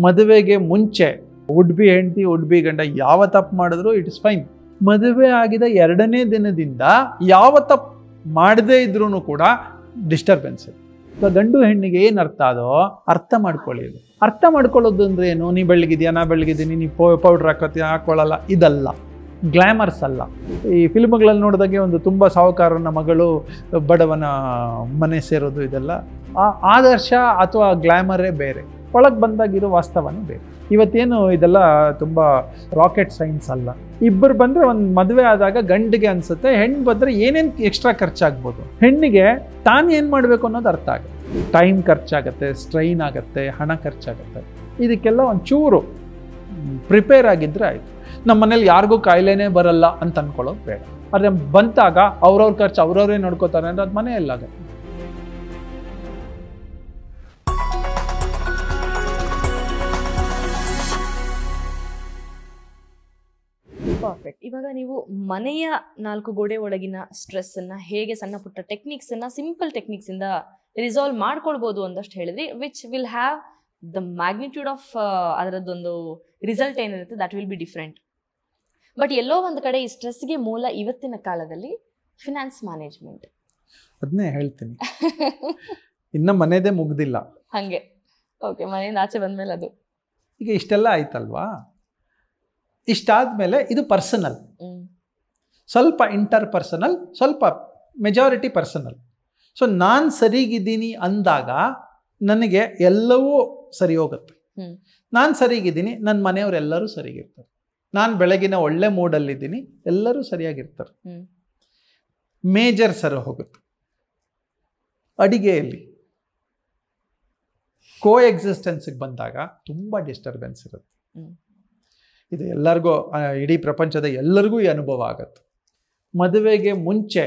ಮದುವೆಗೆ ಮುಂಚೆ would be ಹೆಂಡತಿ ವುಡ್ ಬಿ ಗಂಡ ಯಾವ ತಪ್ಪು ಮಾಡಿದ್ರು ಇಟ್ ಇಸ್ ಫೈನ್. ಮದುವೆ ಆಗಿದ 2ನೇ ದಿನದಿಂದ ಯಾವ ತಪ್ಪು ಮಾಡದೇ ಇದ್ರೂ ಕೂಡ ಡಿಸ್ಟರ್ಬೆನ್ಸ್. ಗಂಡು ಹೆಣ್ಣಿಗೆ ಏನು ಅರ್ಥ ಅದೋ ಅರ್ಥ ಮಾಡ್ಕೊಳ್ಳಿ. ಅರ್ಥ ಮಾಡ್ಕೊಳ್ಳೋದು ಅಂದ್ರೆ ಏನು? ನೀ ಬೆಳಗಿದ್ಯಾ, ನಾ ಬೆಳಗಿದ್ದೀನಿ, ನೀ ಪೌಡ್ರ್ ಹಾಕೋತೀಯ, ಹಾಕೊಳ್ಳಲ್ಲ, ಇದಲ್ಲ, ಗ್ಲಾಮರ್ಸ್ ಅಲ್ಲ. ಈ ಫಿಲ್ಮ್ಗಳಲ್ಲಿ ನೋಡಿದಾಗೆ ಒಂದು ತುಂಬ ಸಾಹುಕಾರನ ಮಗಳು ಬಡವನ ಮನೆ ಸೇರೋದು, ಇದೆಲ್ಲ ಆದರ್ಶ ಅಥವಾ ಗ್ಲಾಮರೇ ಬೇರೆ, ಒಳಗೆ ಬಂದಾಗಿರೋ ವಾಸ್ತವನೇ ಬೇರೆ. ಇವತ್ತೇನು ಇದೆಲ್ಲ ತುಂಬ ರಾಕೆಟ್ ಸೈನ್ಸ್ ಅಲ್ಲ. ಇಬ್ಬರು ಬಂದರೆ ಒಂದು ಮದುವೆ ಆದಾಗ ಗಂಡಿಗೆ ಅನಿಸುತ್ತೆ, ಹೆಣ್ಣು ಬಂದರೆ ಏನೇನು ಎಕ್ಸ್ಟ್ರಾ ಖರ್ಚಾಗ್ಬೋದು, ಹೆಣ್ಣಿಗೆ ತಾನು ಏನು ಮಾಡಬೇಕು ಅನ್ನೋದು ಅರ್ಥ ಆಗುತ್ತೆ. ಟೈಮ್ ಖರ್ಚಾಗುತ್ತೆ, ಸ್ಟ್ರೈನ್ ಆಗುತ್ತೆ, ಹಣ ಖರ್ಚಾಗುತ್ತೆ. ಇದಕ್ಕೆಲ್ಲ ಒಂಚೂರು ಪ್ರಿಪೇರ್ ಆಗಿದ್ದರೆ ಆಯಿತು. ನಮ್ಮ ಮನೇಲಿ ಯಾರಿಗೂ ಕಾಯಿಲೆನೇ ಬರಲ್ಲ ಅಂತ ಅಂದ್ಕೊಳ್ಳೋದು ಬೇಡ. ಆದರೆ ಬಂತಾಗ ಅವ್ರವ್ರ ಖರ್ಚು ಅವ್ರವರೇ ನೋಡ್ಕೋತಾರೆ ಅಂದರೆ ಅದು ಮನೆಯಲ್ಲಾಗುತ್ತೆ. ಪರ್ಫೆಕ್ಟ್. ಇವಾಗ ನೀವು ಮನೆಯ 4 ಗೋಡೆ ಒಳಗಿನ ಸ್ಟ್ರೆಸ್ಸನ್ನು ಹೇಗೆ ಸಣ್ಣ ಪುಟ್ಟ ಟೆಕ್ನಿಕ್ಸನ್ನು, ಸಿಂಪಲ್ ಟೆಕ್ನಿಕ್ಸಿಂದ ರಿಸಾಲ್ವ್ ಮಾಡ್ಕೊಳ್ಬೋದು ಅಂದಷ್ಟು ಹೇಳಿದ್ರಿ, which will have the magnitude of ಅದರದ್ದೊಂದು ರಿಸಲ್ಟ್ ಏನಿರುತ್ತೆ that will be different. But ಎಲ್ಲೋ ಒಂದು ಕಡೆ ಈ ಸ್ಟ್ರೆಸ್ಗೆ ಮೂಲ ಇವತ್ತಿನ ಕಾಲದಲ್ಲಿ ಫಿನಾನ್ಸ್ ಮ್ಯಾನೇಜ್ಮೆಂಟ್. ಅದನ್ನೇ ಹೇಳ್ತೀನಿ, ಇನ್ನು ಮನೆಯದೇ ಮುಗ್ದಿಲ್ಲ. ಹಾಗೆ ಓಕೆ, ಮನೆಯಿಂದ ಆಚೆ ಬಂದಮೇಲೆ ಅದು ಈಗ ಇಷ್ಟೆಲ್ಲ ಆಯ್ತಲ್ವಾ, ಇಷ್ಟಾದಮೇಲೆ ಇದು ಪರ್ಸನಲ್, ಸ್ವಲ್ಪ ಇಂಟರ್ ಪರ್ಸನಲ್, ಸ್ವಲ್ಪ ಮೆಜಾರಿಟಿ ಪರ್ಸನಲ್. ಸೊ ನಾನು ಸರಿಗಿದ್ದೀನಿ ಅಂದಾಗ ನನಗೆ ಎಲ್ಲವೂ ಸರಿ ಹೋಗುತ್ತೆ. ನಾನು ಸರಿಗಿದ್ದೀನಿ, ನನ್ನ ಮನೆಯವರೆಲ್ಲರೂ ಸರಿಗಿರ್ತಾರೆ. ನಾನು ಬೆಳಗಿನ ಒಳ್ಳೆ ಮೂಡಲ್ಲಿದ್ದೀನಿ, ಎಲ್ಲರೂ ಸರಿಯಾಗಿರ್ತಾರೆ. ಮೇಜರ್ ಸರಿ ಹೋಗುತ್ತೆ. ಅಡಿಗೆಯಲ್ಲಿ ಕೋ ಎಕ್ಸಿಸ್ಟೆನ್ಸಿಗೆ ಬಂದಾಗ ತುಂಬ ಡಿಸ್ಟರ್ಬೆನ್ಸ್ ಇರುತ್ತೆ. ಇದು ಎಲ್ಲರಿಗೂ, ಇಡೀ ಪ್ರಪಂಚದ ಎಲ್ಲರಿಗೂ ಈ ಅನುಭವ ಆಗುತ್ತೆ. ಮದುವೆಗೆ ಮುಂಚೆ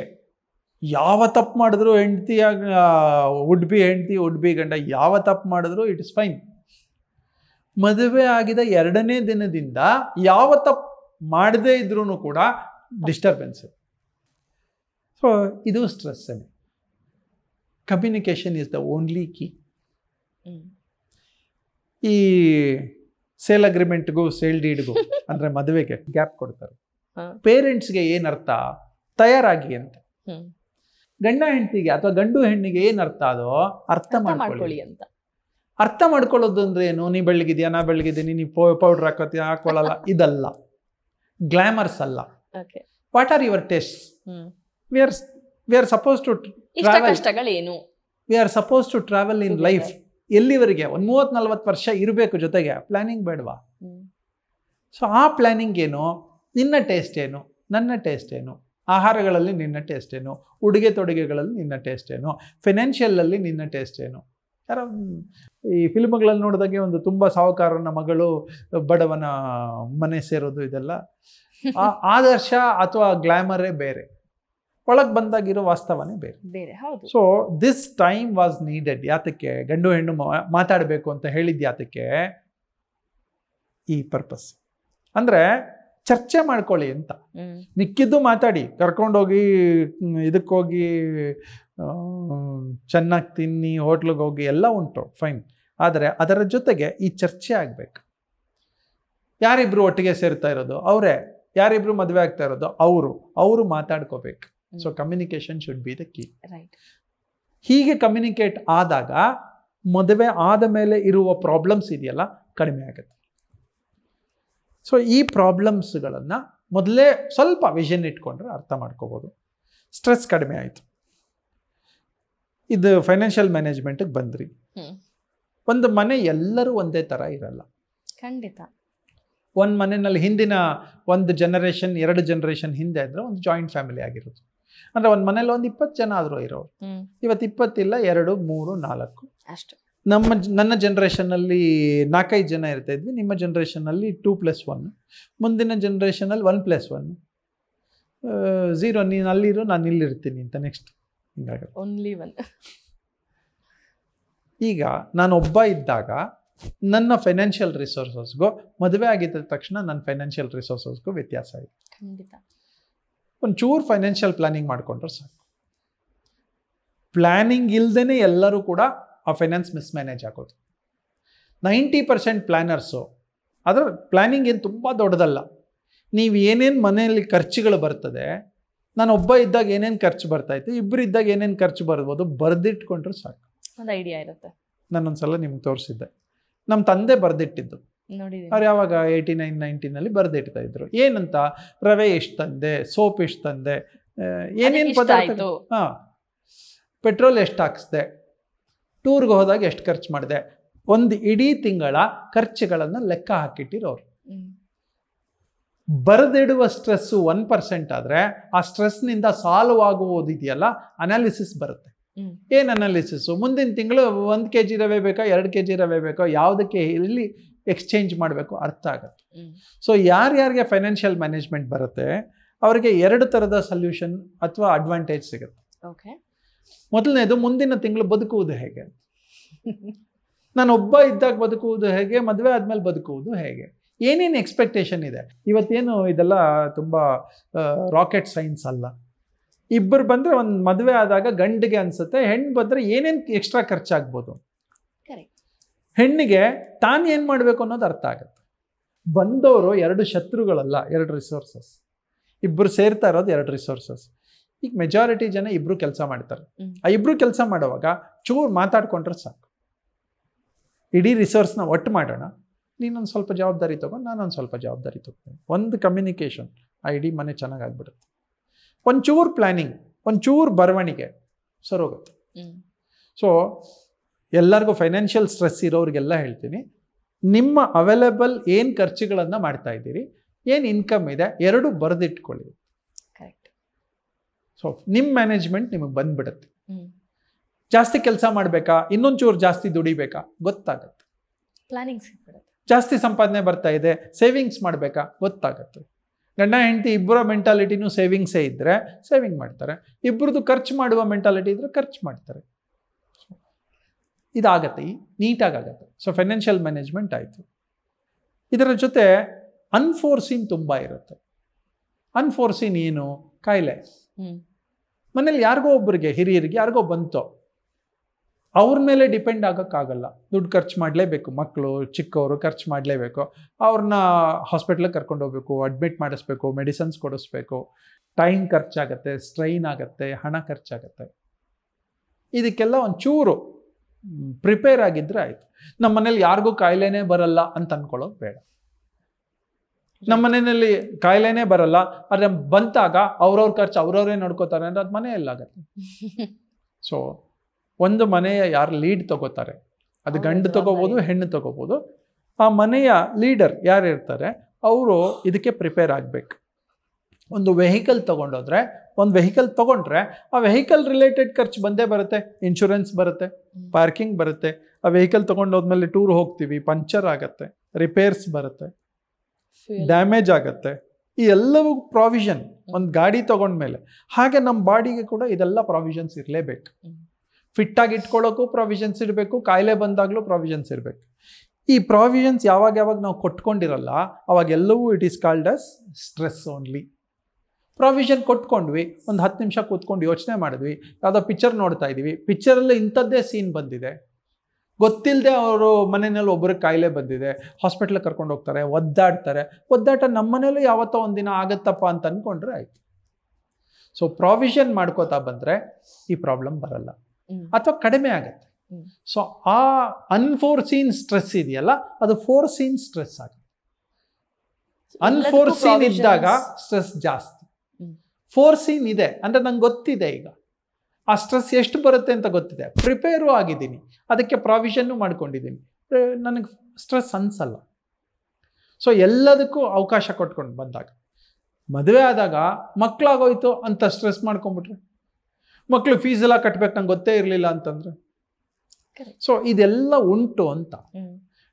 ಯಾವ ತಪ್ಪು ಮಾಡಿದ್ರು ವುಡ್ ಬಿ ಹೆಂಡತಿ ವುಡ್ ಬಿ ಗಂಡ ಯಾವ ತಪ್ಪು ಮಾಡಿದ್ರು ಇಟ್ ಇಸ್ ಫೈನ್. ಮದುವೆ ಆಗಿದ 2ನೇ ದಿನದಿಂದ ಯಾವ ತಪ್ಪು ಮಾಡದೇ ಇದ್ರೂ ಕೂಡ ಡಿಸ್ಟರ್ಬೆನ್ಸ್. ಸೊ ಇದು stress. Communication is the only key. ಈ ಸೇಲ್ ಅಗ್ರಿಮೆಂಟ್ಗೂ ಸೇಲ್ ಡೀಡ್ಗೂ ಅಂದರೆ ಮದುವೆಗೆ ಗ್ಯಾಪ್ ಕೊಡ್ತಾರೆ. ಪೇರೆಂಟ್ಸ್ಗೆ ಏನರ್ಥ? ತಯಾರಾಗಿ ಅಂತ. ಗಂಡ ಹೆಂಡತಿಗೆ ಅಥವಾ ಗಂಡು ಹೆಣ್ಣಿಗೆ ಏನರ್ಥ ಅದೋ ಅರ್ಥ ಮಾಡ್ಕೊಳ್ಳಿ ಅಂತ. ಅರ್ಥ ಮಾಡ್ಕೊಳ್ಳೋದು ಅಂದ್ರೆ ಏನು? ನೀ ಬೆಳಗಿದ್ಯಾ, ನಾ ಬೆಳಗಿದ್ದೀನಿ, ನೀ ಪೌಡ್ರ್ ಹಾಕೋತೀಯ, ಹಾಕೊಳ್ಳಲ್ಲ, ಇದಲ್ಲ, ಗ್ಲಾಮರ್ಸ್ ಅಲ್ಲ. What are your taste? We are suppose to travel. We are suppose to travel in life. ಎಲ್ಲಿವರೆಗೆ? ಒಂದು 30-40 ವರ್ಷ ಇರಬೇಕು ಜೊತೆಗೆ. ಪ್ಲಾನಿಂಗ್ ಬೇಡವಾ? ಸೊ ಆ ಪ್ಲಾನಿಂಗ್ ಏನು? ನಿನ್ನ ಟೇಸ್ಟ್ ಏನು, ನನ್ನ ಟೇಸ್ಟ್ ಏನು, ಆಹಾರಗಳಲ್ಲಿ ನಿನ್ನ ಟೇಸ್ಟ್ ಏನು, ಉಡುಗೆ ತೊಡುಗೆಗಳಲ್ಲಿ ನಿನ್ನ ಟೇಸ್ಟ್ ಏನು, ಫಿನಾನ್ಷಿಯಲಲ್ಲಿ ನಿನ್ನ ಟೇಸ್ಟ್ ಏನು. ಯಾರೋ ಈ ಫಿಲ್ಮ್ಗಳಲ್ಲಿ ನೋಡಿದಾಗೆ ಒಂದು ತುಂಬ ಸಾಹುಕಾರನ ಮಗಳು ಬಡವನ ಮನೆ ಸೇರೋದು, ಇದೆಲ್ಲ ಆದರ್ಶ ಅಥವಾ ಗ್ಲಾಮರೇ ಬೇರೆ, ಒಳಗೆ ಬಂದಾಗಿರೋ ವಾಸ್ತವನೇ ಬೇರೆ. So this time was needed. ಯಾತಕ್ಕೆ? ಗಂಡು ಹೆಣ್ಣು ಮಾತಾಡಬೇಕು ಅಂತ ಹೇಳಿದ್ದು ಯಾತಕ್ಕೆ? ಈ ಪರ್ಪಸ್. ಅಂದರೆ ಚರ್ಚೆ ಮಾಡ್ಕೊಳ್ಳಿ ಅಂತ. ಮಿಕ್ಕಿದ್ದು ಮಾತಾಡಿ, ಕರ್ಕೊಂಡೋಗಿ ಇದಕ್ಕೋಗಿ ಚೆನ್ನಾಗಿ ತಿನ್ನಿ, ಹೋಟ್ಲಿಗೆ ಹೋಗಿ ಎಲ್ಲ ಉಂಟು, ಫೈನ್. ಆದರೆ ಅದರ ಜೊತೆಗೆ ಈ ಚರ್ಚೆ ಆಗಬೇಕು. ಯಾರಿಬ್ರು ಒಟ್ಟಿಗೆ ಸೇರ್ತಾ ಇರೋದು ಅವರೇ, ಯಾರಿಬ್ರು ಮದುವೆ ಆಗ್ತಾ ಇರೋದು ಅವರು ಮಾತಾಡ್ಕೋಬೇಕು. So communication should be the key. ಹೀಗೆ ಕಮ್ಯುನಿಕೇಟ್ ಆದಾಗ ಮದುವೆ ಆದ ಮೇಲೆ ಇರುವ ಪ್ರಾಬ್ಲಮ್ಸ್ ಇದೆಯಲ್ಲ ಕಡಿಮೆ ಆಗುತ್ತೆ. ಸೊ ಈ ಪ್ರಾಬ್ಲಮ್ಸ್ಗಳನ್ನು ಮೊದಲೇ ಸ್ವಲ್ಪ ವಿಷನ್ ಇಟ್ಕೊಂಡ್ರೆ ಅರ್ಥ ಮಾಡ್ಕೋಬೋದು. ಸ್ಟ್ರೆಸ್ ಕಡಿಮೆ ಆಯಿತು. ಇದು ಫೈನಾನ್ಷಿಯಲ್ ಮ್ಯಾನೇಜ್ಮೆಂಟಿಗೆ ಬಂದ್ರಿ. ಒಂದು ಮನೆ ಎಲ್ಲರೂ ಒಂದೇ ಥರ ಇರಲ್ಲ. ಖಂಡಿತ. ಒಂದು ಮನೆಯಲ್ಲಿ ಹಿಂದಿನ 1 ಜನರೇಷನ್ 2 ಜನರೇಷನ್ ಹಿಂದೆ ಅಂದರೆ ಒಂದು ಜಾಯಿಂಟ್ ಫ್ಯಾಮಿಲಿ ಆಗಿರೋದು. ಅಂದರೆ ಒಂದು ಮನೇಲಿ ಒಂದು 20 ಜನ ಆದರೂ ಇರೋರು. ಇವತ್ತು 20 ಇಲ್ಲ, 2, 3, 4 ಅಷ್ಟು. ನನ್ನ ಜನ್ರೇಷನಲ್ಲಿ 4-5 ಜನ ಇರ್ತಾ ಇದ್ವಿ. ನಿಮ್ಮ ಜನ್ರೇಷನಲ್ಲಿ 2+1, ಮುಂದಿನ ಜನ್ರೇಷನಲ್ಲಿ 1+1, 0. ನೀನು ಅಲ್ಲಿರೋ, ನಾನು ಇಲ್ಲಿರ್ತೀನಿ ಅಂತ. ನೆಕ್ಸ್ಟ್ ಹಿಂಗಾಗುತ್ತೆ. ಓನ್ಲಿ 1. ಈಗ ನಾನು ಒಬ್ಬ ಇದ್ದಾಗ ನನ್ನ ಫೈನಾನ್ಷಿಯಲ್ ರಿಸೋರ್ಸಸ್ಗೂ ಮದುವೆ ಆಗಿದ್ದ ತಕ್ಷಣ ನನ್ನ ಫೈನಾನ್ಷಿಯಲ್ ರಿಸೋರ್ಸಸ್ಗೂ ವ್ಯತ್ಯಾಸ ಇದೆ. ಖಂಡಿತ. ಒಂಚೂರು ಫೈನಾನ್ಷಿಯಲ್ ಪ್ಲಾನಿಂಗ್ ಮಾಡ್ಕೊಂಡ್ರೆ ಸಾಕು. ಪ್ಲಾನಿಂಗ್ ಇಲ್ಲದೇ ಎಲ್ಲರೂ ಕೂಡ ಆ ಫೈನಾನ್ಸ್ ಮಿಸ್ಮ್ಯಾನೇಜ್ ಆಗೋದು. 90% ಪ್ಲ್ಯಾನರ್ಸು. ಅದರ ಪ್ಲ್ಯಾನಿಂಗ್ ಏನು ತುಂಬ ದೊಡ್ಡದಲ್ಲ. ನೀವು ಏನೇನು ಮನೆಯಲ್ಲಿ ಖರ್ಚುಗಳು ಬರ್ತದೆ, ನಾನು ಒಬ್ಬ ಇದ್ದಾಗ ಏನೇನು ಖರ್ಚು ಬರ್ತಾಯಿತ್ತು, ಇಬ್ಬರು ಇದ್ದಾಗ ಏನೇನು ಖರ್ಚು ಬರ್ಬೋದು ಬರೆದಿಟ್ಕೊಂಡ್ರೆ ಸಾಕು. ಒಂದು ಐಡಿಯಾ ಇರುತ್ತೆ. ನಾನೊಂದ್ಸಲ ನಿಮ್ಗೆ ತೋರಿಸಿದ್ದೆ, ನಮ್ಮ ತಂದೆ ಬರೆದಿಟ್ಟಿದ್ದು. ಅವ್ರು ಯಾವಾಗ 89, 90ನಲ್ಲಿ ಬರೆದಿಡ್ತಾ ಇದ್ರು. ಏನಂತ, ರವೆ ಎಷ್ಟು ತಂದೆ, ಸೋಪ್ ಎಷ್ಟು ತಂದೆ, ಏನೇನು ಪದಾರ್ಥ, ಹಾಂ, ಪೆಟ್ರೋಲ್ ಎಷ್ಟು ಹಾಕಿಸ್ದೆ, ಟೂರ್ಗೆ ಹೋದಾಗ ಎಷ್ಟು ಖರ್ಚು ಮಾಡಿದೆ, ಒಂದು ಇಡೀ ತಿಂಗಳ ಖರ್ಚುಗಳನ್ನು ಲೆಕ್ಕ ಹಾಕಿಟ್ಟಿರೋರು. ಬರೆದಿಡುವ ಸ್ಟ್ರೆಸ್ಸು 1% ಆದರೆ ಆ ಸ್ಟ್ರೆಸ್ನಿಂದ ಸಾಲ್ವ್ ಆಗುವುದಿದೆಯಲ್ಲ, ಅನಾಲಿಸಿಸ್ ಬರುತ್ತೆ. ಏನು ಅನಾಲಿಸಿಸು? ಮುಂದಿನ ತಿಂಗಳು 1 kg ರವೆ ಬೇಕೋ, 2 kg ರವೆ ಬೇಕೋ, ಯಾವುದಕ್ಕೆ ಎಲ್ಲಿ ಎಕ್ಸ್ಚೇಂಜ್ ಮಾಡಬೇಕು ಅರ್ಥ ಆಗುತ್ತೆ. ಸೊ ಯಾರ್ಯಾರಿಗೆ ಫೈನಾನ್ಷಿಯಲ್ ಮ್ಯಾನೇಜ್ಮೆಂಟ್ ಬರುತ್ತೆ ಅವರಿಗೆ 2 ಥರದ ಸೊಲ್ಯೂಷನ್ ಅಥವಾ ಅಡ್ವಾಂಟೇಜ್ ಸಿಗುತ್ತೆ. ಮೊದಲನೇದು, ಮುಂದಿನ ತಿಂಗಳು ಬದುಕುವುದು ಹೇಗೆ, ನಾನು ಒಬ್ಬ ಇದ್ದಾಗ ಬದುಕುವುದು ಹೇಗೆ, ಮದುವೆ ಆದಮೇಲೆ ಬದುಕುವುದು ಹೇಗೆ, ಏನೇನು ಎಕ್ಸ್ಪೆಕ್ಟೇಷನ್ ಇದೆ. ಇವತ್ತೇನು ಇದೆಲ್ಲ ತುಂಬ ರಾಕೆಟ್ ಸೈನ್ಸ್ ಅಲ್ಲ. ಇಬ್ಬರು ಬಂದರೆ ಒಂದು ಮದುವೆ ಆದಾಗ ಗಂಡಿಗೆ ಅನಿಸುತ್ತೆ, ಹೆಣ್ಣು ಬಂದರೆ ಏನೇನು ಎಕ್ಸ್ಟ್ರಾ ಖರ್ಚಾಗ್ಬೋದು, ಹೆಣ್ಣಿಗೆ ತಾನು ಏನು ಮಾಡಬೇಕು ಅನ್ನೋದು ಅರ್ಥ ಆಗುತ್ತೆ. ಬಂದವರು 2 ಶತ್ರುಗಳಲ್ಲ, 2 ರಿಸೋರ್ಸಸ್. ಇಬ್ಬರು ಸೇರ್ತಾ ಇರೋದು 2 ರಿಸೋರ್ಸಸ್. ಈಗ ಮೆಜಾರಿಟಿ ಜನ ಇಬ್ಬರು ಕೆಲಸ ಮಾಡ್ತಾರೆ. ಆ ಇಬ್ಬರು ಕೆಲಸ ಮಾಡುವಾಗ ಚೂರು ಮಾತಾಡ್ಕೊಂಡ್ರೆ ಸಾಕು. ಇಡೀ ರಿಸೋರ್ಸ್ನ ಒಟ್ಟು ಮಾಡೋಣ, ನೀನೊಂದು ಸ್ವಲ್ಪ ಜವಾಬ್ದಾರಿ ತೊಗೊಂಡು ನಾನೊಂದು ಸ್ವಲ್ಪ ಜವಾಬ್ದಾರಿ ತೊಗೊತೀನಿ. ಒಂದು ಕಮ್ಯುನಿಕೇಷನ್, ಆ ಇಡೀ ಮನೆ ಚೆನ್ನಾಗಾಗ್ಬಿಡುತ್ತೆ. ಒಂಚೂರು ಪ್ಲ್ಯಾನಿಂಗ್, ಒಂಚೂರು ಬರವಣಿಗೆ ಸರೋಗುತ್ತೆ. ಸೊ ಎಲ್ಲರಿಗೂ ಫೈನಾನ್ಷಿಯಲ್ ಸ್ಟ್ರೆಸ್ ಇರೋರಿಗೆಲ್ಲ ಹೇಳ್ತೀನಿ, ನಿಮ್ಮ ಅವೈಲೇಬಲ್ ಏನು ಖರ್ಚುಗಳನ್ನು ಮಾಡ್ತಾ ಇದ್ದೀರಿ, ಏನು ಇನ್ಕಮ್ ಇದೆ, 2 ಬರೆದಿಟ್ಕೊಳ್ಳಿ. ಸೊ ನಿಮ್ಮ ಮ್ಯಾನೇಜ್ಮೆಂಟ್ ನಿಮಗೆ ಬಂದ್ಬಿಡುತ್ತೆ. ಜಾಸ್ತಿ ಕೆಲಸ ಮಾಡಬೇಕಾ, ಇನ್ನೊಂಚೂರು ಜಾಸ್ತಿ ದುಡಿಬೇಕಾ ಗೊತ್ತಾಗುತ್ತೆ. ಪ್ಲಾನಿಂಗ್ ಜಾಸ್ತಿ ಸಂಪಾದನೆ ಬರ್ತಾ ಇದೆ, ಸೇವಿಂಗ್ಸ್ ಮಾಡಬೇಕಾ ಗೊತ್ತಾಗುತ್ತೆ. ಗಂಡ ಹೆಂಡತಿ ಇಬ್ಬರ ಮೆಂಟಾಲಿಟಿನೂ ಸೇವಿಂಗ್ಸೇ ಇದ್ದರೆ ಸೇವಿಂಗ್ ಮಾಡ್ತಾರೆ, ಇಬ್ಬರದು ಖರ್ಚು ಮಾಡುವ ಮೆಂಟಾಲಿಟಿ ಇದ್ದರೆ ಖರ್ಚು ಮಾಡ್ತಾರೆ. ಇದಾಗತ್ತೆ, ನೀಟಾಗತ್ತೆ. ಸೊ ಫೈನಾನ್ಷಿಯಲ್ ಮ್ಯಾನೇಜ್ಮೆಂಟ್ ಆಯಿತು. ಇದರ ಜೊತೆ ಅನ್ಫೋರ್ಸಿನ್ ತುಂಬ ಇರುತ್ತೆ. ಅನ್ಫೋರ್ಸಿನ್ ಏನು? ಕಾಯಿಲೆ. ಮನೇಲಿ ಯಾರಿಗೋ ಒಬ್ಬರಿಗೆ, ಹಿರಿಯರಿಗೆ ಯಾರಿಗೋ ಬಂತೋ, ಅವ್ರ ಮೇಲೆ ಡಿಪೆಂಡ್ ಆಗೋಕ್ಕಾಗಲ್ಲ. ದುಡ್ಡು ಖರ್ಚು ಮಾಡಲೇಬೇಕು, ಮಕ್ಕಳು ಚಿಕ್ಕವರು ಖರ್ಚು ಮಾಡಲೇಬೇಕು. ಅವ್ರನ್ನ ಹಾಸ್ಪಿಟ್ಲಿಗೆ ಕರ್ಕೊಂಡು ಹೋಗ್ಬೇಕು, ಅಡ್ಮಿಟ್ ಮಾಡಿಸ್ಬೇಕು, ಮೆಡಿಸಿನ್ಸ್ ಕೊಡಿಸ್ಬೇಕು, ಟೈಮ್ ಖರ್ಚಾಗತ್ತೆ, ಸ್ಟ್ರೈನ್ ಆಗುತ್ತೆ, ಹಣ ಖರ್ಚಾಗತ್ತೆ. ಇದಕ್ಕೆಲ್ಲ ಒಂಚೂರು ಪ್ರಿಪೇರ್ ಆಗಿದ್ದರೆ ಆಯಿತು. ನಮ್ಮ ಮನೇಲಿ ಯಾರಿಗೂ ಕಾಯಿಲೆನೇ ಬರಲ್ಲ ಅಂತ ಅಂದ್ಕೊಳ್ಳೋದು ಬೇಡ. ನಮ್ಮ ಮನೆಯಲ್ಲಿ ಕಾಯಿಲೆನೇ ಬರಲ್ಲ, ಆದರೆ ಬಂತಾಗ ಅವ್ರವ್ರ ಖರ್ಚು ಅವ್ರವರೇ ನೋಡ್ಕೋತಾರೆ ಅಂದರೆ ಅದು ಮನೆಯಲ್ಲಾಗತ್ತೆ. ಸೊ ಒಂದು ಮನೆಯ ಯಾರು ಲೀಡ್ ತಗೋತಾರೆ, ಅದು ಗಂಡು ತಗೋಬೋದು, ಹೆಣ್ಣು ತಗೋಬೋದು. ಆ ಮನೆಯ ಲೀಡರ್ ಯಾರು ಇರ್ತಾರೆ ಅವರು ಇದಕ್ಕೆ ಪ್ರಿಪೇರ್ ಆಗಬೇಕು. ಒಂದು ವೆಹಿಕಲ್ ತೊಗೊಂಡೋದ್ರೆ, ಒಂದು ವೆಹಿಕಲ್ ತೊಗೊಂಡ್ರೆ ಆ ವೆಹಿಕಲ್ ರಿಲೇಟೆಡ್ ಖರ್ಚು ಬಂದೇ ಬರುತ್ತೆ. ಇನ್ಶೂರೆನ್ಸ್ ಬರುತ್ತೆ, ಪಾರ್ಕಿಂಗ್ ಬರುತ್ತೆ. ಆ ವೆಹಿಕಲ್ ತೊಗೊಂಡೋದ್ಮೇಲೆ ಟೂರ್ ಹೋಗ್ತೀವಿ, ಪಂಚರ್ ಆಗುತ್ತೆ, ರಿಪೇರ್ಸ್ ಬರುತ್ತೆ, ಡ್ಯಾಮೇಜ್ ಆಗುತ್ತೆ. ಈ ಎಲ್ಲವೂ ಪ್ರಾವಿಷನ್ ಒಂದು ಗಾಡಿ ತೊಗೊಂಡ್ಮೇಲೆ. ಹಾಗೆ ನಮ್ಮ ಬಾಡಿಗೆ ಕೂಡ ಇದೆಲ್ಲ ಪ್ರಾವಿಷನ್ಸ್ ಇರಲೇಬೇಕು. ಫಿಟ್ಟಾಗಿ ಇಟ್ಕೊಳ್ಳೋಕ್ಕೂ ಪ್ರಾವಿಷನ್ಸ್ ಇರಬೇಕು, ಕಾಯಿಲೆ ಬಂದಾಗಲೂ ಪ್ರಾವಿಷನ್ಸ್ ಇರಬೇಕು. ಈ ಪ್ರಾವಿಷನ್ಸ್ ಯಾವಾಗ ನಾವು ಕೊಟ್ಕೊಂಡಿರಲ್ಲ ಅವಾಗೆಲ್ಲವೂ it is called as stress only. Provision ಕೊಟ್ಕೊಂಡ್ವಿ, ಒಂದು 10 ನಿಮಿಷ ಕೂತ್ಕೊಂಡು ಯೋಚನೆ ಮಾಡಿದ್ವಿ, ಯಾವುದೋ ಪಿಕ್ಚರ್ ನೋಡ್ತಾ ಇದ್ದೀವಿ, ಪಿಕ್ಚರಲ್ಲಿ ಇಂಥದ್ದೇ ಸೀನ್ ಬಂದಿದೆ, ಗೊತ್ತಿಲ್ಲದೆ ಅವರು ಮನೆಯಲ್ಲಿ ಒಬ್ಬರಿಗೆ ಕಾಯಿಲೆ ಬಂದಿದೆ, ಹಾಸ್ಪಿಟ್ಲಿಗೆ ಕರ್ಕೊಂಡು ಹೋಗ್ತಾರೆ, ಒದ್ದಾಟ ನಮ್ಮ ಮನೇಲೂ ಯಾವತ್ತೋ ಒಂದಿನ ಆಗತ್ತಪ್ಪ ಅಂತ ಅಂದ್ಕೊಂಡ್ರೆ ಆಯಿತು. ಸೊ ಪ್ರಾವಿಷನ್ ಮಾಡ್ಕೋತಾ ಬಂದರೆ ಈ ಪ್ರಾಬ್ಲಮ್ ಬರಲ್ಲ ಅಥವಾ ಕಡಿಮೆ ಆಗುತ್ತೆ. ಸೊ ಆ ಅನ್ಫೋರ್ಸೀನ್ ಸ್ಟ್ರೆಸ್ ಇದೆಯಲ್ಲ ಅದು ಫೋರ್ಸೀನ್ ಸ್ಟ್ರೆಸ್ ಆಗುತ್ತೆ. ಅನ್ಫೋರ್ಸೀನ್ ಇದ್ದಾಗ ಸ್ಟ್ರೆಸ್ ಜಾಸ್ತಿ, ಫೋರ್ಸೀನ್ ಇದೆ ಅಂದರೆ ನಂಗೆ ಗೊತ್ತಿದೆ, ಈಗ ಆ ಸ್ಟ್ರೆಸ್ ಎಷ್ಟು ಬರುತ್ತೆ ಅಂತ ಗೊತ್ತಿದೆ, ಪ್ರಿಪೇರು ಆಗಿದ್ದೀನಿ, ಅದಕ್ಕೆ ಪ್ರಾವಿಷನ್ನು ಮಾಡ್ಕೊಂಡಿದ್ದೀನಿ, ನನಗೆ ಸ್ಟ್ರೆಸ್ ಅನಿಸಲ್ಲ. ಸೊ ಎಲ್ಲದಕ್ಕೂ ಅವಕಾಶ ಕೊಟ್ಕೊಂಡು ಬಂದಾಗ, ಮದುವೆ ಆದಾಗ ಮಕ್ಕಳಾಗೋಯ್ತು ಅಂತ ಸ್ಟ್ರೆಸ್ ಮಾಡ್ಕೊಂಡ್ಬಿಟ್ರೆ, ಮಕ್ಕಳು ಫೀಸ್ ಎಲ್ಲ ಕಟ್ಬೇಕು ನಂಗೆ ಗೊತ್ತೇ ಇರಲಿಲ್ಲ ಅಂತಂದರೆ. ಸೊ ಇದೆಲ್ಲ ಉಂಟು ಅಂತ.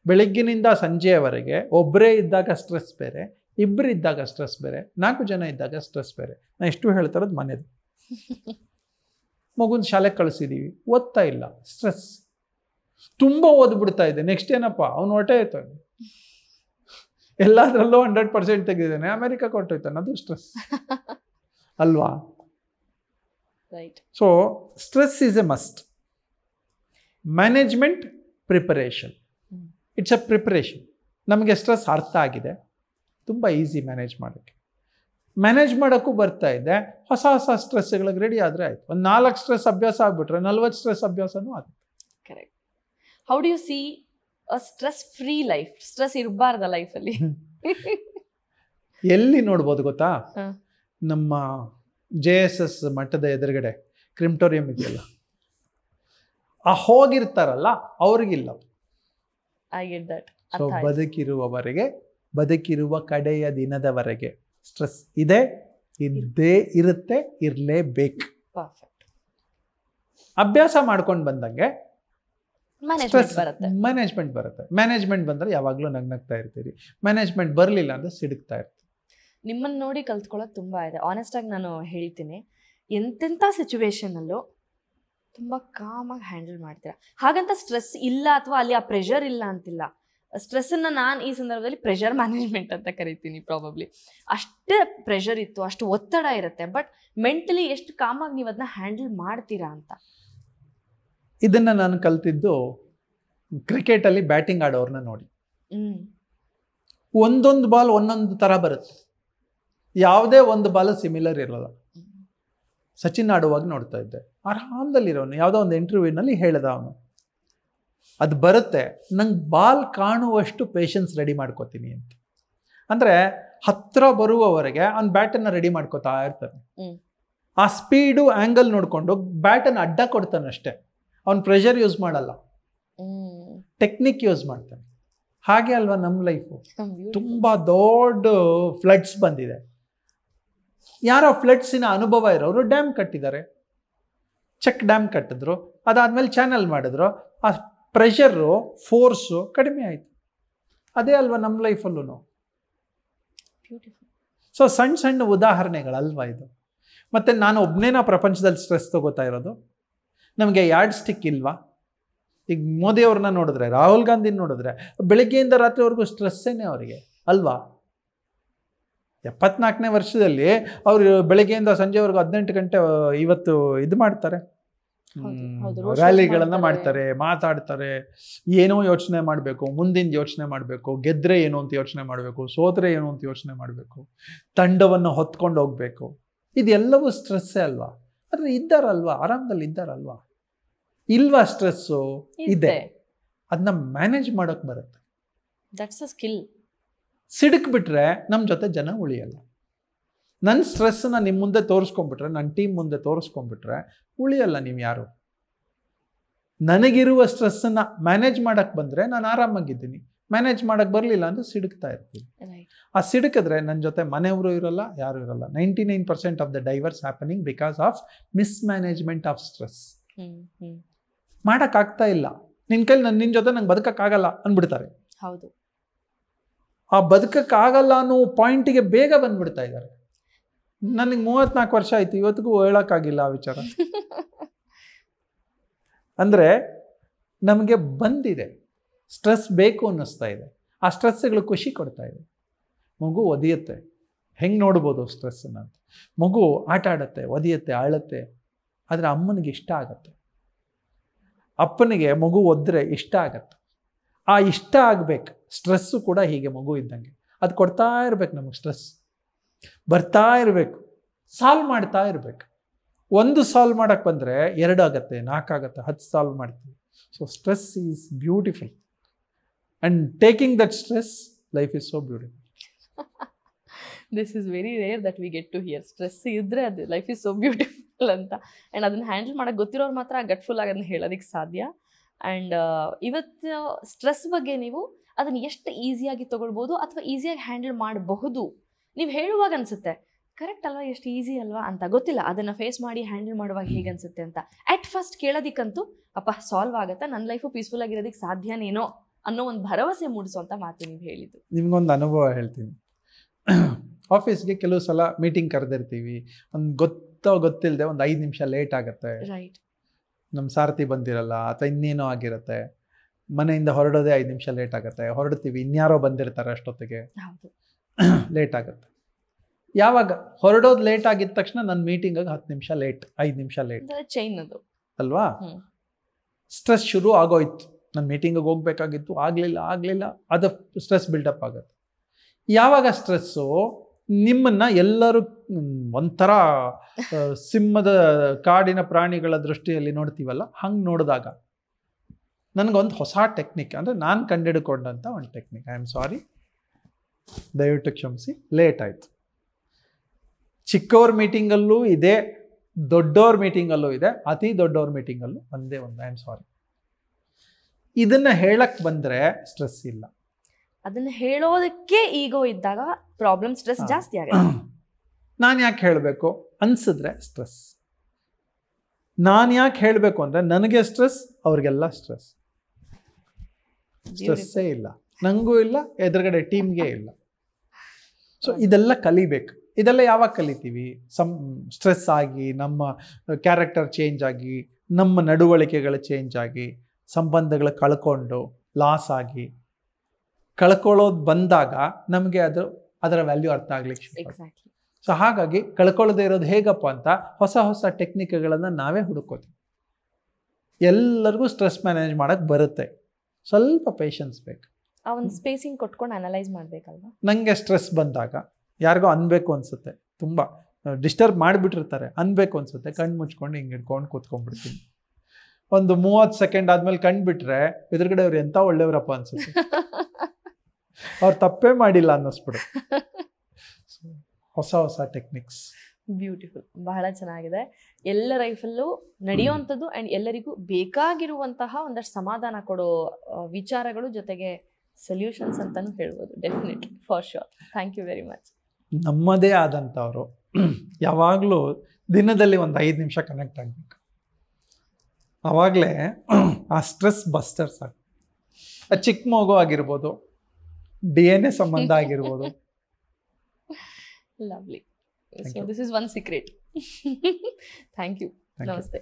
ಬೆಳಗ್ಗಿನಿಂದ ಸಂಜೆಯವರೆಗೆ ಒಬ್ಬರೇ ಇದ್ದಾಗ ಸ್ಟ್ರೆಸ್ ಬೇರೆ, ಇಬ್ಬರು ಇದ್ದಾಗ ಸ್ಟ್ರೆಸ್ ಬೇರೆ, 4 ಜನ ಇದ್ದಾಗ ಸ್ಟ್ರೆಸ್ ಬೇರೆ. ನಾನು ಎಷ್ಟು ಹೇಳ್ತಾ ಇರೋದು ಮನೆದು. ಮಗುನ ಶಾಲೆಗೆ ಕಳಿಸಿದ್ದೀವಿ, ಓದ್ತಾ ಇಲ್ಲ, ಸ್ಟ್ರೆಸ್. ತುಂಬ ಓದ್ಬಿಡ್ತಾ ಇದೆ, ನೆಕ್ಸ್ಟ್ ಏನಪ್ಪ ಅವನು ಹೊಟ್ಟೆ ಆಯ್ತಾನೆ, ಎಲ್ಲದರಲ್ಲೂ 100% ತೆಗೆದಿದ್ದಾನೆ, ಅಮೆರಿಕಕ್ಕೆ ಹೊರಟೋಯ್ತಾನೆ, ಅದು ಸ್ಟ್ರೆಸ್ ಅಲ್ವಾ? So stress is A must. Management, preparation it's a preparation. ನಮಗೆ ಸ್ಟ್ರೆಸ್ ಅರ್ಥ ಆಗಿದೆ, ತುಂಬ ಈಸಿ ಮ್ಯಾನೇಜ್ ಮಾಡೋಕ್ಕೆ. ಮ್ಯಾನೇಜ್ ಮಾಡೋಕ್ಕೂ ಬರ್ತಾ ಇದೆ, ಹೊಸ ಹೊಸ ಸ್ಟ್ರೆಸ್ಗಳಿಗೆ ರೆಡಿ ಆದರೆ ಆಯಿತು. ಒಂದು 4 ಸ್ಟ್ರೆಸ್ ಅಭ್ಯಾಸ ಆಗಿಬಿಟ್ರೆ 40 ಸ್ಟ್ರೆಸ್ ಅಭ್ಯಾಸನೂ ಆಗುತ್ತೆ. Correct. How do you see a stress free life? Stress ಇರಬಾರ್ದ ಲೈಫಲ್ಲಿ? ಎಲ್ಲಿ ನೋಡ್ಬೋದು ಗೊತ್ತಾ? ನಮ್ಮ JSS ಮಠದ ಎದುರುಗಡೆ ಕ್ರಿಮ್ಟೋರಿಯಂ ಇದೆಯಲ್ಲ, ಹೋಗಿರ್ತಾರಲ್ಲ ಅವ್ರಿಗಿಲ್ಲ. I get that. ಸೊ ಬದುಕಿರುವವರೆಗೆ, ಬದುಕಿರುವ ಕಡೆಯ ದಿನದವರೆಗೆ ಸ್ಟ್ರೆಸ್ ಇದೆ, ಇದ್ದೇ ಇರುತ್ತೆ, ಇರಲೇಬೇಕು. ಪರ್ಫೆಕ್ಟ್. ಅಭ್ಯಾಸ ಮಾಡ್ಕೊಂಡು ಬಂದಂಗೆ ಮ್ಯಾನೇಜ್ಮೆಂಟ್ ಬರುತ್ತೆ. ಮ್ಯಾನೇಜ್ಮೆಂಟ್ ಬಂದರೆ ಯಾವಾಗಲೂ ನಗ್ನಗ್ತಾ ಇರ್ತೀರಿ. ಮ್ಯಾನೇಜ್ಮೆಂಟ್ ಬರಲಿಲ್ಲ ಅಂದರೆ ಸಿಡುಕ್ತಾ ಇರ್ತೀವಿ. ನಿಮ್ಮನ್ನು ನೋಡಿ ಕಲ್ತ್ಕೊಳ್ಳೋಕೆ ತುಂಬ ಇದೆ. ಆನೆಸ್ಟಾಗಿ ನಾನು ಹೇಳ್ತೀನಿ, ಎಂತೆಂಥ ಸಿಚುವೇಶನಲ್ಲೂ ತುಂಬ ಕಾಮಾಗಿ ಹ್ಯಾಂಡಲ್ ಮಾಡ್ತೀರಾ. ಹಾಗಂತ ಸ್ಟ್ರೆಸ್ ಇಲ್ಲ ಅಥವಾ ಅಲ್ಲಿ ಆ ಪ್ರೆಷರ್ ಇಲ್ಲ ಅಂತಿಲ್ಲ. ಸ್ಟ್ರೆಸ್ಸನ್ನು ನಾನು ಈ ಸಂದರ್ಭದಲ್ಲಿ ಪ್ರೆಷರ್ ಮ್ಯಾನೇಜ್ಮೆಂಟ್ ಅಂತ ಕರಿತೀನಿ. ಪ್ರಾಬಬ್ಲಿ ಅಷ್ಟೇ ಪ್ರೆಷರ್ ಇತ್ತು, ಅಷ್ಟು ಒತ್ತಡ ಇರುತ್ತೆ, ಬಟ್ ಮೆಂಟಲಿ ಎಷ್ಟು ಕಾಮಾಗಿ ನೀವು ಅದನ್ನ ಹ್ಯಾಂಡಲ್ ಮಾಡ್ತೀರಾ ಅಂತ. ಇದನ್ನು ನಾನು ಕಲ್ತಿದ್ದು ಕ್ರಿಕೆಟಲ್ಲಿ ಬ್ಯಾಟಿಂಗ್ ಆಡೋರನ್ನ ನೋಡಿ. ಒಂದೊಂದು ಬಾಲ್ ಒಂದೊಂದು ಥರ ಬರುತ್ತೆ, ಯಾವುದೇ ಒಂದು ಬಾಲ್ ಸಿಮಿಲರ್ ಇರೋಲ್ಲ. ಸಚಿನ್ ಆಡುವಾಗ ನೋಡ್ತಾ ಇದ್ದೆ, ಆರಾಮದಲ್ಲಿರೋನು ಯಾವುದೋ ಒಂದು ಇಂಟರ್ವ್ಯೂನಲ್ಲಿ ಹೇಳ್ದ ಅವನು, ಅದು ಬರುತ್ತೆ, ನಂಗೆ ಬಾಲ್ ಕಾಣುವಷ್ಟು ಪೇಷನ್ಸ್ ರೆಡಿ ಮಾಡ್ಕೋತೀನಿ ಅಂತ. ಅಂದರೆ ಹತ್ತಿರ ಬರುವವರೆಗೆ ಅವ್ನು ಬ್ಯಾಟನ್ನು ರೆಡಿ ಮಾಡ್ಕೋತಾ ಇರ್ತಾನೆ. ಆ ಸ್ಪೀಡು ಆ್ಯಂಗಲ್ ನೋಡಿಕೊಂಡು ಬ್ಯಾಟನ್ನು ಅಡ್ಡ ಕೊಡ್ತಾನೆ ಅಷ್ಟೇ. ಅವ್ನು ಪ್ರೆಷರ್ ಯೂಸ್ ಮಾಡಲ್ಲ, ಟೆಕ್ನಿಕ್ ಯೂಸ್ ಮಾಡ್ತಾನೆ. ಹಾಗೆ ಅಲ್ವಾ ನಮ್ಮ ಲೈಫು? ತುಂಬ ದೊಡ್ಡ ಫ್ಲಡ್ಸ್ ಬಂದಿದೆ, ಯಾರೋ ಫ್ಲಡ್ಸಿನ ಅನುಭವ ಇರೋರು ಡ್ಯಾಮ್ ಕಟ್ಟಿದ್ದಾರೆ, ಚೆಕ್ ಡ್ಯಾಮ್ ಕಟ್ಟಿದ್ರು, ಅದಾದಮೇಲೆ ಚಾನಲ್ ಮಾಡಿದ್ರು, ಆ ಪ್ರೆಷರು ಫೋರ್ಸು ಕಡಿಮೆ ಆಯಿತು. ಅದೇ ಅಲ್ವಾ ನಮ್ಮ ಲೈಫಲ್ಲೂ? ಸೊ ಸಣ್ಣ ಸಣ್ಣ ಉದಾಹರಣೆಗಳಲ್ವಾ ಇದು? ಮತ್ತು ನಾನು ಒಬ್ಬನೇನ ಪ್ರಪಂಚದಲ್ಲಿ ಸ್ಟ್ರೆಸ್ ತಗೋತಾ ಇರೋದು? ನಮಗೆ ಯಾರ್ಡ್ ಸ್ಟಿಕ್ ಇಲ್ವಾ? ಈಗ ಮೋದಿಯವ್ರನ್ನ ನೋಡಿದ್ರೆ, ರಾಹುಲ್ ಗಾಂಧಿನ ನೋಡಿದ್ರೆ, ಬೆಳಗ್ಗೆಯಿಂದ ರಾತ್ರಿವರೆಗೂ ಸ್ಟ್ರೆಸ್ಸೇನೆ ಅವರಿಗೆ ಅಲ್ವಾ? 74ನೇ ವರ್ಷದಲ್ಲಿ ಅವರು ಬೆಳಗ್ಗೆಯಿಂದ ಸಂಜೆವರೆಗೂ 18 ಗಂಟೆ ಇವತ್ತು ಇದು ಮಾಡ್ತಾರೆ, ರ್ಯಾಲಿಗಳನ್ನು ಮಾಡ್ತಾರೆ, ಮಾತಾಡ್ತಾರೆ, ಏನೋ ಯೋಚನೆ ಮಾಡಬೇಕು, ಮುಂದಿನ ಯೋಚನೆ ಮಾಡಬೇಕು, ಗೆದ್ದರೆ ಏನು ಅಂತ ಯೋಚನೆ ಮಾಡಬೇಕು, ಸೋತ್ರೆ ಏನು ಅಂತ ಯೋಚನೆ ಮಾಡಬೇಕು, ತಂಡವನ್ನು ಹೊತ್ಕೊಂಡು ಹೋಗಬೇಕು. ಇದೆಲ್ಲವೂ ಸ್ಟ್ರೆಸ್ಸೇ ಅಲ್ವಾ? ಆದರೆ ಇದ್ದಾರಲ್ವಾ, ಆರಾಮದಲ್ಲಿ ಇದ್ದಾರಲ್ವಾ? ಇಲ್ವಾ ಸ್ಟ್ರೆಸ್ಸು? ಇದೆ. ಅದನ್ನ ಮ್ಯಾನೇಜ್ ಮಾಡೋಕ್ಕೆ ಬರುತ್ತೆ. That's a skill. ಸಿಡುಕ್ಬಿಟ್ರೆ ನಮ್ಮ ಜೊತೆ ಜನ ಉಳಿಯಲ್ಲ. ನನ್ನ ಸ್ಟ್ರೆಸ್ಸನ್ನ ನಿಮ್ಮ ಮುಂದೆ ತೋರಿಸ್ಕೊಂಡ್ಬಿಟ್ರೆ, ನನ್ನ ಟೀಮ್ ಮುಂದೆ ತೋರಿಸ್ಕೊಂಡ್ಬಿಟ್ರೆ ಉಳಿಯಲ್ಲ ನೀವು ಯಾರು. ನನಗಿರುವ ಸ್ಟ್ರೆಸ್ಸನ್ನು ಮ್ಯಾನೇಜ್ ಮಾಡೋಕ್ಕೆ ಬಂದರೆ ನಾನು ಆರಾಮಾಗಿದ್ದೀನಿ, ಮ್ಯಾನೇಜ್ ಮಾಡೋಕ್ಕೆ ಬರಲಿಲ್ಲ ಅಂದರೆ ಸಿಡುಕ್ತಾ ಇರ್ತೀನಿ. ಆ ಸಿಡುಕಿದ್ರೆ ನನ್ನ ಜೊತೆ ಮನೆಯವರು ಇರೋಲ್ಲ, ಯಾರು ಇರೋಲ್ಲ. 99% of the divorce happening because of mismanagement of stress. ಮಾಡೋಕ್ಕಾಗ್ತಾ ಇಲ್ಲ, ನಿನ್ನ ಕೈಲಿ ನಿನ್ನ ಜೊತೆ ನಂಗೆ ಬದುಕೋಕ್ಕಾಗಲ್ಲ ಅಂದ್ಬಿಡ್ತಾರೆ. ಹೌದು. ಆ ಬದುಕೋಕ್ಕಾಗಲ್ಲ ಅನ್ನೋ ಪಾಯಿಂಟಿಗೆ ಬೇಗ ಬಂದ್ಬಿಡ್ತಾ ಇದ್ದಾರೆ. ನನಗೆ 34 ವರ್ಷ ಆಯಿತು, ಇವತ್ತಿಗೂ ಹೇಳೋಕ್ಕಾಗಿಲ್ಲ ಆ ವಿಚಾರ. ಅಂದರೆ ನಮಗೆ ಬಂದಿದೆ, ಸ್ಟ್ರೆಸ್ ಬೇಕು ಅನ್ನಿಸ್ತಾ ಇದೆ, ಆ ಸ್ಟ್ರೆಸ್ಗಳು ಖುಷಿ ಕೊಡ್ತಾ ಇದೆ. ಮಗು ಒದಿಯುತ್ತೆ, ಹೆಂಗೆ ನೋಡ್ಬೋದು ಸ್ಟ್ರೆಸ್ಸನ್ನು ಅಂತ. ಮಗು ಆಟ ಆಡುತ್ತೆ, ಒದಿಯುತ್ತೆ, ಆಳುತ್ತೆ, ಆದರೆ ಅಮ್ಮನಿಗೆ ಇಷ್ಟ ಆಗತ್ತೆ. ಅಪ್ಪನಿಗೆ ಮಗು ಒದ್ರೆ ಇಷ್ಟ ಆಗತ್ತೆ. ಆ ಇಷ್ಟ ಆಗಬೇಕು. ಸ್ಟ್ರೆಸ್ಸು ಕೂಡ ಹೀಗೆ ಮಗು ಇದ್ದಂಗೆ, ಅದು ಕೊಡ್ತಾ ಇರಬೇಕು ನಮಗೆ. ಸ್ಟ್ರೆಸ್ ಬರ್ತಾ ಇರಬೇಕು, ಸಾಲ್ವ್ ಮಾಡ್ತಾ ಇರಬೇಕು. ಒಂದು ಸಾಲ್ವ್ ಮಾಡೋಕ್ಕೆ ಬಂದರೆ 2 ಆಗುತ್ತೆ, 4 ಆಗುತ್ತೆ, 10 ಸಾಲ್ವ್ ಮಾಡ್ತೀವಿ. So stress is beautiful and taking that stress life is so beautiful. This is very rare that we get to hear. Stress ಇದ್ದರೆ ಅದು ಲೈಫ್ ಈಸ್ ಸೋ ಬ್ಯೂಟಿಫುಲ್ ಅಂತ. ಆ್ಯಂಡ್ ಅದನ್ನು ಹ್ಯಾಂಡಲ್ ಮಾಡೋಕ್ಕೆ ಗೊತ್ತಿರೋರು ಮಾತ್ರ ಗಟ್ಫುಲ್ ಆಗಿ ಅದನ್ನು ಹೇಳೋದಕ್ಕೆ ಸಾಧ್ಯ. ಆ್ಯಂಡ್ ಇವತ್ತು ಸ್ಟ್ರೆಸ್ ಬಗ್ಗೆ ನೀವು ಅದನ್ನು ಎಷ್ಟು ಈಸಿಯಾಗಿ ತೊಗೊಳ್ಬೋದು ಅಥವಾ ಈಸಿಯಾಗಿ ಹ್ಯಾಂಡಲ್ ಮಾಡಬಹುದು ನೀವು ಹೇಳುವಾಗ ಅನಿಸುತ್ತೆ, ಕರೆಕ್ಟ್ ಅಲ್ವಾ, ಎಷ್ಟು ಈಸಿ ಅಲ್ವಾ ಅಂತ. ಗೊತ್ತಿಲ್ಲ ಅದನ್ನು ಫೇಸ್ ಮಾಡಿ ಹ್ಯಾಂಡಲ್ ಮಾಡುವಾಗ ಹೇಗೆ ಅನಿಸುತ್ತೆ ಅಂತ. ಅಟ್ ಫಸ್ಟ್ ಕೇಳೋದಕ್ಕಂತೂ ಅಪ್ಪ ಸಾಲ್ವ್ ಆಗುತ್ತಾ, ನನ್ನ ಲೈಫು ಪೀಸ್ಫುಲ್ ಆಗಿರೋದಕ್ಕೆ ಸಾಧ್ಯನೇನೋ ಅನ್ನೋ ಒಂದು ಭರವಸೆ ಮೂಡಿಸುವಂಥ ಮಾತು ನೀವು ಹೇಳಿದ್ದು. ನಿಮ್ಗೊಂದು ಅನುಭವ ಹೇಳ್ತೀನಿ. ಆಫೀಸ್ಗೆ ಕೆಲವು ಸಲ ಮೀಟಿಂಗ್ ಕರೆದಿರ್ತೀವಿ, ಒಂದು ಗೊತ್ತಿಲ್ಲದೆ ಒಂದು 5 ನಿಮಿಷ ಲೇಟ್ ಆಗುತ್ತೆ. ರೈಟ್. ನಮ್ಮ ಸಾರಥಿ ಬಂದಿರಲ್ಲ ಅಥವಾ ಇನ್ನೇನೋ ಆಗಿರುತ್ತೆ, ಮನೆಯಿಂದ ಹೊರಡೋದೇ 5 ನಿಮಿಷ ಲೇಟ್ ಆಗುತ್ತೆ. ಹೊರಡ್ತೀವಿ, ಇನ್ಯಾರೋ ಬಂದಿರ್ತಾರೆ ಅಷ್ಟೊತ್ತಿಗೆ, ಲೇಟ್ ಆಗುತ್ತೆ. ಯಾವಾಗ ಹೊರಡೋದು ಲೇಟ್ ಆಗಿದ ತಕ್ಷಣ ನನ್ನ ಮೀಟಿಂಗಿಗೆ 10 ನಿಮಿಷ ಲೇಟ್, 5 ನಿಮಿಷ ಲೇಟ್, ಚೈನ್ ಅದು ಅಲ್ವಾ? ಸ್ಟ್ರೆಸ್ ಶುರು ಆಗೋಯ್ತು. ನಾನು ಮೀಟಿಂಗಿಗೆ ಹೋಗ್ಬೇಕಾಗಿತ್ತು, ಆಗಲಿಲ್ಲ, ಅದು ಸ್ಟ್ರೆಸ್ ಬಿಲ್ಡಪ್ ಆಗುತ್ತೆ. ಯಾವಾಗ ಸ್ಟ್ರೆಸ್ಸು ನಿಮ್ಮನ್ನು ಎಲ್ಲರೂ ಒಂಥರ ಸಿಂಹದ ಕಾಡಿನ ಪ್ರಾಣಿಗಳ ದೃಷ್ಟಿಯಲ್ಲಿ ನೋಡ್ತೀವಲ್ಲ, ಹಂಗೆ ನೋಡಿದಾಗ ನನಗೊಂದು ಹೊಸ ಟೆಕ್ನಿಕ್, ಅಂದರೆ ನಾನು ಕಂಡುಹಿಡ್ಕೊಂಡಂಥ ಒಂದು ಟೆಕ್ನಿಕ್. ಐ ಆಮ್ ಸಾರಿ, ದಯವಿಟ್ಟು ಕ್ಷಮಿಸಿ, ಲೇಟ್ ಆಯಿತು. ಚಿಕ್ಕವ್ರ ಮೀಟಿಂಗಲ್ಲೂ ಇದೆ, ದೊಡ್ಡವ್ರ ಮೀಟಿಂಗಲ್ಲೂ ಇದೆ, ಅತಿ ದೊಡ್ಡವ್ರ ಮೀಟಿಂಗಲ್ಲೂ ಒಂದೇ ಒಂದು. I am sorry. ಇದನ್ನು ಹೇಳಕ್ಕೆ ಬಂದರೆ ಸ್ಟ್ರೆಸ್ ಇಲ್ಲ. ಅದನ್ನ ಹೇಳೋದಕ್ಕೆ ಈಗೋ ಇದ್ದಾಗ ಪ್ರಾಬ್ಲಮ್, ಸ್ಟ್ರೆಸ್ ಜಾಸ್ತಿ ಆಗುತ್ತೆ. ನಾನು ಯಾಕೆ ಹೇಳಬೇಕು ಅನ್ಸಿದ್ರೆ ಸ್ಟ್ರೆಸ್. ನಾನು ಯಾಕೆ ಹೇಳಬೇಕು ಅಂದರೆ ನನಗೆ ಸ್ಟ್ರೆಸ್, ಅವ್ರಿಗೆಲ್ಲ ಸ್ಟ್ರೆಸ್ಸೇ ಇಲ್ಲ, ನನಗೂ ಇಲ್ಲ, ಎದುರುಗಡೆ ಟೀಮ್ಗೆ ಇಲ್ಲ. ಸೊ ಇದೆಲ್ಲ ಕಲಿಬೇಕು. ಇದೆಲ್ಲ ಯಾವಾಗ ಕಲಿತೀವಿ? ಸ್ಟ್ರೆಸ್ ಆಗಿ, ನಮ್ಮ ಕ್ಯಾರೆಕ್ಟರ್ ಚೇಂಜ್ ಆಗಿ, ನಮ್ಮ ನಡವಳಿಕೆಗಳು ಚೇಂಜ್ ಆಗಿ, ಸಂಬಂಧಗಳು ಕಳ್ಕೊಂಡು ಲಾಸ್ ಆಗಿ, ಕಳ್ಕೊಳ್ಳೋದು ಬಂದಾಗ ನಮಗೆ ಅದರ ವ್ಯಾಲ್ಯೂ ಅರ್ಥ ಆಗ್ಲಿಕ್ಕೆ ಶುರು. ಸೊ ಹಾಗಾಗಿ ಕಳ್ಕೊಳ್ಳೋದೇ ಇರೋದು ಹೇಗಪ್ಪ ಅಂತ ಹೊಸ ಟೆಕ್ನಿಕ್ಗಳನ್ನು ನಾವೇ ಹುಡುಕೋತೀವಿ. ಎಲ್ಲರಿಗೂ ಸ್ಟ್ರೆಸ್ ಮ್ಯಾನೇಜ್ ಮಾಡೋಕ್ಕೆ ಬರುತ್ತೆ, ಸ್ವಲ್ಪ ಪೇಷನ್ಸ್ ಬೇಕು. ಒಂದು ಸ್ಪೇಸಿಂಗ್ ಕೊಟ್ಕೊಂಡು ಅನಲೈಸ್ ಮಾಡಬೇಕಲ್ವಾ. ನನಗೆ ಸ್ಟ್ರೆಸ್ ಬಂದಾಗ ಯಾರಿಗೋ ಅನ್ಬೇಕು ಅನ್ಸುತ್ತೆ, ತುಂಬ ಡಿಸ್ಟರ್ಬ್ ಮಾಡಿಬಿಟ್ಟಿರ್ತಾರೆ, ಅನ್ಬೇಕು ಅನ್ಸುತ್ತೆ, ಕಣ್ಣು ಮುಚ್ಕೊಂಡು ಹಿಂಗೆ ಹಿಡ್ಕೊಂಡು ಕೂತ್ಕೊಂಡ್ಬಿಡ್ತೀನಿ. ಒಂದು 30 ಸೆಕೆಂಡ್ ಆದಮೇಲೆ ಕಂಡುಬಿಟ್ರೆ ಎದುರುಗಡೆ ಅವ್ರು ಎಂಥ ಒಳ್ಳೆಯವರಪ್ಪ ಅನ್ಸುತ್ತೆ, ಅವ್ರು ತಪ್ಪೇ ಮಾಡಿಲ್ಲ ಅನ್ನಿಸ್ಬಿಡು. ಹೊಸ ಟೆಕ್ನಿಕ್ಸ್. ಬ್ಯೂಟಿಫುಲ್, ಬಹಳ ಚೆನ್ನಾಗಿದೆ. ಎಲ್ಲ ಲೈಫಲ್ಲೂ ನಡೆಯುವಂಥದ್ದು ಆ್ಯಂಡ್ ಎಲ್ಲರಿಗೂ ಬೇಕಾಗಿರುವಂತಹ ಒಂದಷ್ಟು ಸಮಾಧಾನ ಕೊಡೋ ವಿಚಾರಗಳು, ಜೊತೆಗೆ ಸೊಲ್ಯೂಷನ್ಸ್ ಅಂತಲೂ ಹೇಳ್ಬೋದು. Definitely, for sure. Thank you very much. ನಮ್ಮದೇ ಆದಂಥವರು ಯಾವಾಗಲೂ ದಿನದಲ್ಲಿ ಒಂದು 5 ನಿಮಿಷ ಕನೆಕ್ಟ್ ಆಗಬೇಕು. ಆವಾಗಲೇ ಆ ಸ್ಟ್ರೆಸ್ ಬಸ್ಟರ್ಸ್ ಆಗ. ಅದು ಚಿಕ್ಕ ಮಗು ಆಗಿರ್ಬೋದು, DNA ಸಂಬಂಧ ಆಗಿರ್ಬೋದು. Lovely. So this is one secret. Thank you. ನಮಸ್ತೆ.